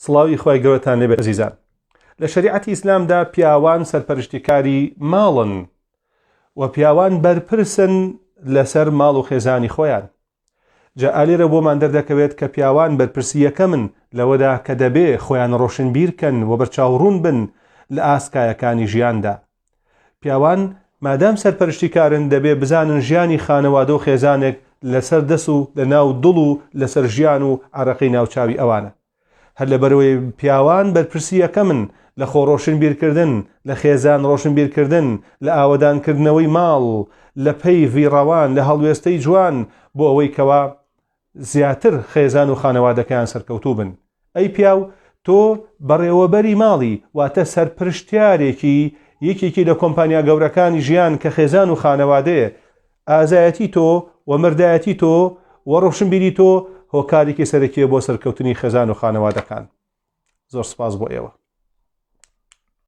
سڵاوی خوای گەورەتان لێبێت عزیزان. لە شریعەتی ئیسلامدا پیاوان سەرپەرشتیکاری ماڵن و پیاوان بەرپرسن لەسەر ماڵ و خێزانی خۆیان. جا ئالێرە بۆمان دەردەکەوێت کە پیاوان بەرپرسیەکە من لەوەدا کە دەبێ خۆیان ڕۆشنبیرکەن و بەرچاوڕوون بن لە ئاسکایەکانی ژیاندا. پیاوان مادام سەرپەرشتیکارن دەبێ بزانن ژیانی خانەوادە و خێزانێک لەسەر دەست و لە ناو دڵ و لەسەر ژیان و عەرەقەی ناوچاوی ئەوانە. هەر لەبەرەوەی پیاوان بەرپرسیەکە من لە خۆ ڕۆشنبیرکردن، لە خێزان ڕۆشنبیرکردن، لە ئاوەدانکردنەوەی ماڵ، لە پەیوی ڕەوان، لە هەڵوێستەی جوان بۆ ئەوەی کەوا زیاتر خێزان و خانەوادەکەیان سەرکەوتوو بن. ئەی پیاو تۆ بەڕێوەبەری ماڵی واتە سەرپرشتیارێکی یەکێکی لە کۆمپانیا گەورەکانی ژیان کە خێزان و خانەوادەیە. ئازایەتی تۆ و مردایەتی تۆ و ڕۆشنبیری تۆ هۆکارێکی سەرەکیە بۆ سەرکەوتنی خێزان و خانەوادەکان. زۆر سپاس بۆ ئێوە.